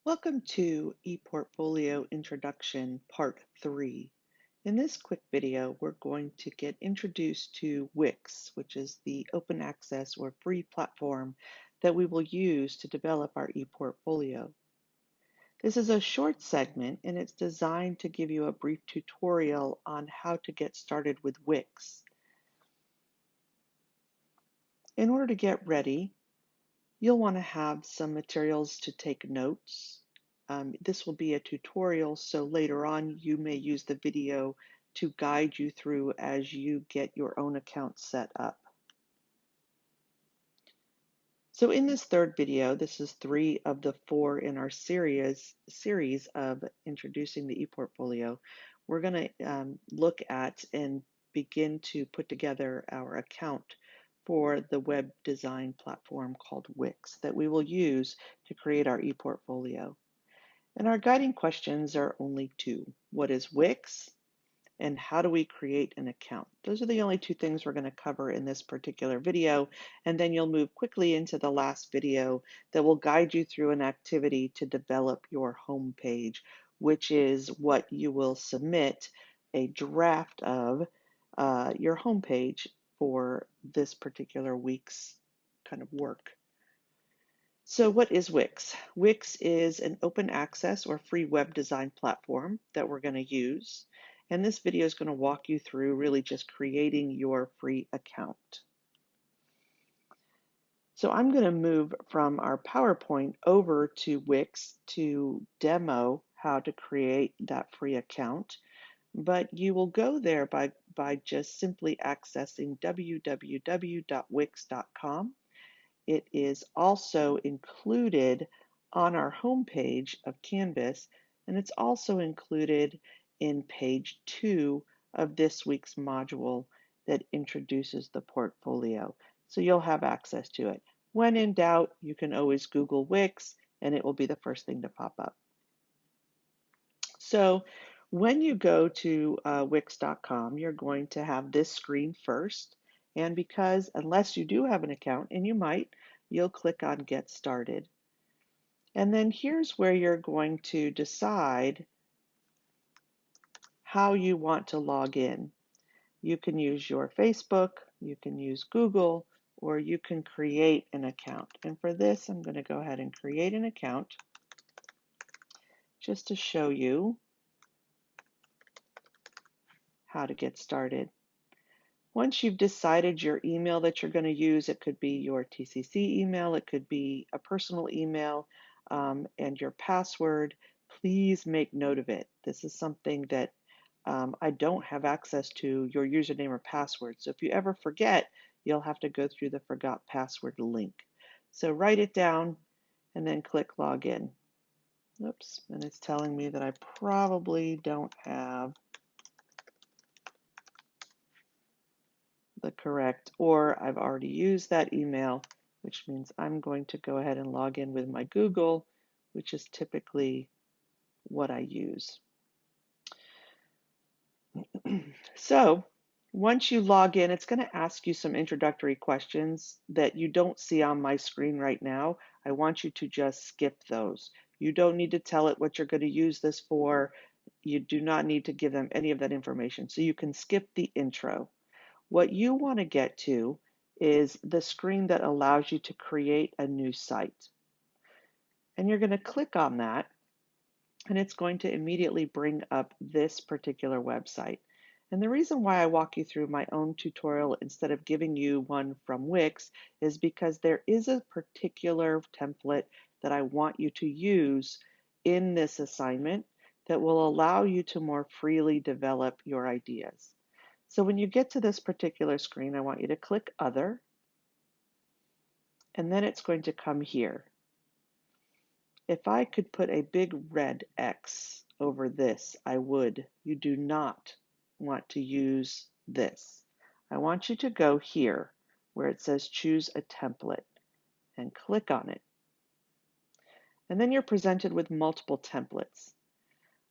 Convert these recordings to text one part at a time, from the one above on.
Welcome to ePortfolio Introduction Part 3. In this quick video, we're going to get introduced to Wix, which is the open access or free platform that we will use to develop our ePortfolio. This is a short segment and it's designed to give you a brief tutorial on how to get started with Wix. In order to get ready, you'll want to have some materials to take notes. This will be a tutorial, so later on you may use the video to guide you through as you get your own account set up. So in this third video, this is 3 of the 4 in our series of introducing the ePortfolio, we're going to look at and begin to put together our account for the web design platform called Wix that we will use to create our ePortfolio. And our guiding questions are only 2. What is Wix? And how do we create an account? Those are the only 2 things we're going to cover in this particular video, and then you'll move quickly into the last video that will guide you through an activity to develop your home page, which is what you will submit a draft of your home page for this particular week's kind of work. So what is Wix? Wix is an open access or free web design platform that we're going to use. And this video is going to walk you through really just creating your free account. So I'm going to move from our PowerPoint over to Wix to demo how to create that free account. But you will go there by just simply accessing www.wix.com. It is also included on our home page of Canvas, and it's also included in page 2 of this week's module that introduces the portfolio. So you'll have access to it. When in doubt, you can always Google Wix, and it will be the first thing to pop up. So when you go to Wix.com, you're going to have this screen first. And because unless you do have an account, and you might, you'll click on Get Started. And then here's where you're going to decide how you want to log in. You can use your Facebook, you can use Google, or you can create an account. And for this, I'm going to go ahead and create an account just to show you how to get started. Once you've decided your email that you're going to use, it could be your TCC email, it could be a personal email, and your password, please make note of it. This is something that I don't have access to, your username or password. So if you ever forget, you'll have to go through the forgot password link. So write it down and then click login. Oops, and it's telling me that I probably don't have the correct, or I've already used that email, which means I'm going to go ahead and log in with my Google, which is typically what I use. So once you log in, it's going to ask you some introductory questions that you don't see on my screen right now. I want you to just skip those. You don't need to tell it what you're going to use this for. You do not need to give them any of that information. So you can skip the intro. What you want to get to is the screen that allows you to create a new site. And you're going to click on that, and it's going to immediately bring up this particular website. And the reason why I walk you through my own tutorial instead of giving you one from Wix is because there is a particular template that I want you to use in this assignment that will allow you to more freely develop your ideas. So when you get to this particular screen, I want you to click Other, and then it's going to come here. If I could put a big red X over this, I would. You do not want to use this. I want you to go here where it says Choose a Template and click on it. And then you're presented with multiple templates.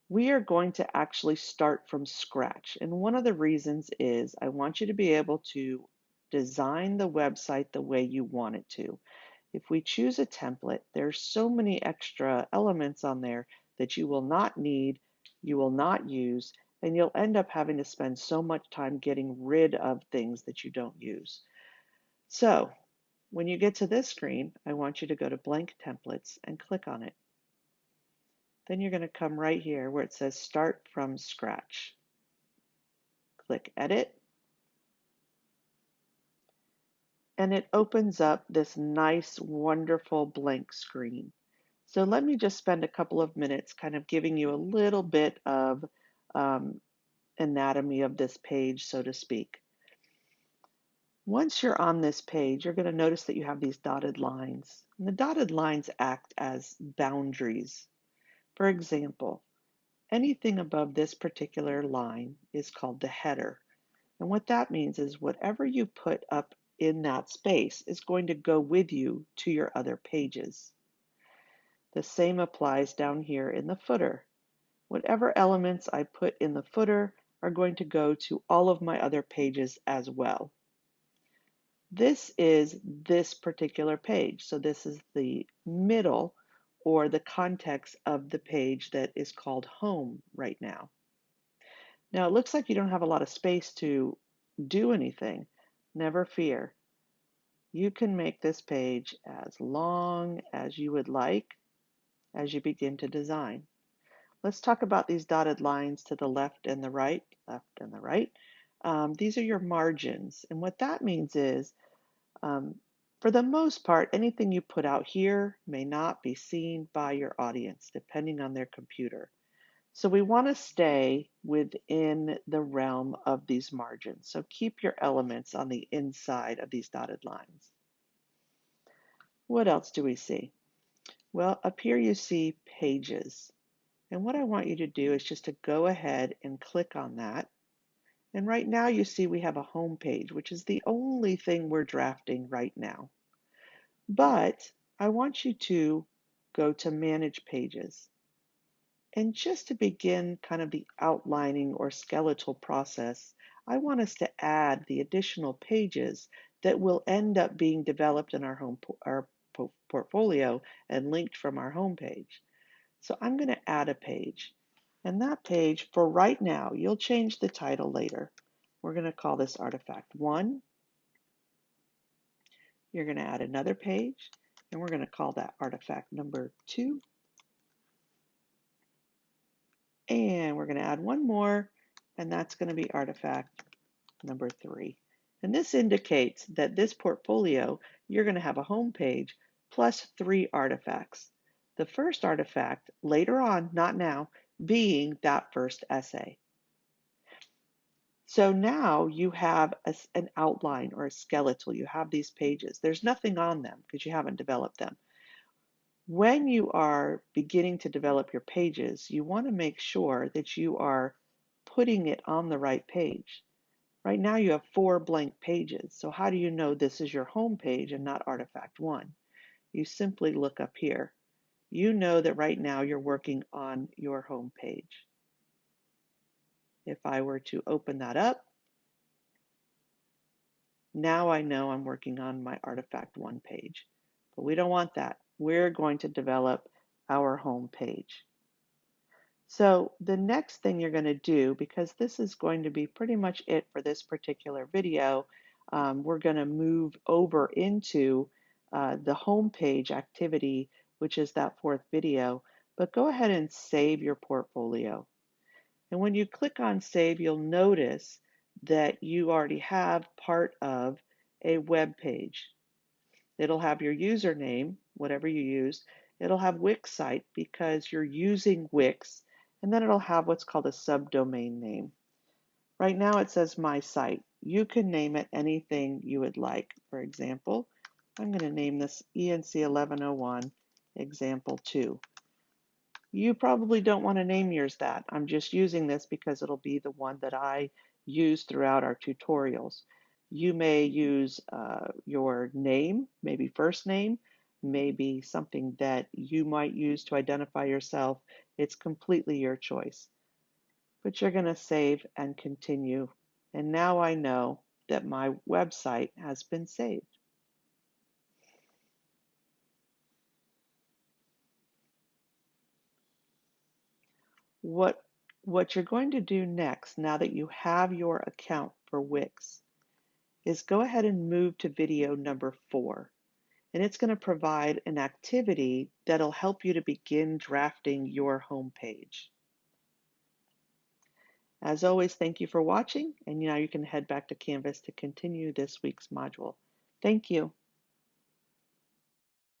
We are going to actually start from scratch. And one of the reasons is I want you to be able to design the website the way you want it to. If we choose a template, there's so many extra elements on there that you will not need, you will not use, and you'll end up having to spend so much time getting rid of things that you don't use. So when you get to this screen, I want you to go to Blank Templates and click on it. Then you're going to come right here where it says Start from Scratch. Click Edit, and it opens up this nice, wonderful blank screen. So let me just spend a couple of minutes kind of giving you a little bit of um, anatomy of this page, so to speak. Once you're on this page, you're going to notice that you have these dotted lines. And the dotted lines act as boundaries. For example, anything above this particular line is called the header. And what that means is whatever you put up in that space is going to go with you to your other pages. The same applies down here in the footer. Whatever elements I put in the footer are going to go to all of my other pages as well. This is this particular page. So this is the middle or the context of the page that is called home right now. Now it looks like you don't have a lot of space to do anything. Never fear. You can make this page as long as you would like as you begin to design. Let's talk about these dotted lines to the left and the right, these are your margins. And what that means is, for the most part, anything you put out here may not be seen by your audience, depending on their computer. So we want to stay within the realm of these margins. So keep your elements on the inside of these dotted lines. What else do we see? Well, up here you see pages. And what I want you to do is just to go ahead and click on that. And right now you see we have a home page, which is the only thing we're drafting right now. But I want you to go to Manage Pages. And just to begin kind of the outlining or skeletal process, I want us to add the additional pages that will end up being developed in our portfolio and linked from our home page. So I'm going to add a page. And that page, for right now, you'll change the title later. We're going to call this Artifact 1. You're going to add another page, and we're going to call that Artifact number 2. And we're going to add one more, and that's going to be Artifact number 3. And this indicates that this portfolio, you're going to have a home page plus 3 artifacts. The first artifact later on, not now, being that first essay. So now you have an outline or a skeletal. You have these pages. There's nothing on them because you haven't developed them. When you are beginning to develop your pages, you want to make sure that you are putting it on the right page. Right now you have 4 blank pages. So how do you know this is your home page and not Artifact 1? You simply look up here. You know that right now you're working on your home page. If I were to open that up, now I know I'm working on my Artifact 1 page. But we don't want that. We're going to develop our home page. So the next thing you're going to do, because this is going to be pretty much it for this particular video, we're going to move over into the home page activity, which is that 4th video. But go ahead and save your portfolio. And when you click on save, you'll notice that you already have part of a web page. It'll have your username, whatever you use. It'll have Wix site because you're using Wix, and then it'll have what's called a subdomain name. Right now it says my site. You can name it anything you would like. For example, I'm going to name this ENC 1101 example 2. You probably don't want to name yours that. I'm just using this because it'll be the one that I use throughout our tutorials. You may use your name, maybe first name, maybe something that you might use to identify yourself. It's completely your choice. But you're going to save and continue. And now I know that my website has been saved. What, what you're going to do next, now that you have your account for Wix, is go ahead and move to video number 4. And it's going to provide an activity that'll help you to begin drafting your home page. As always, thank you for watching, and now you can head back to Canvas to continue this week's module. Thank you.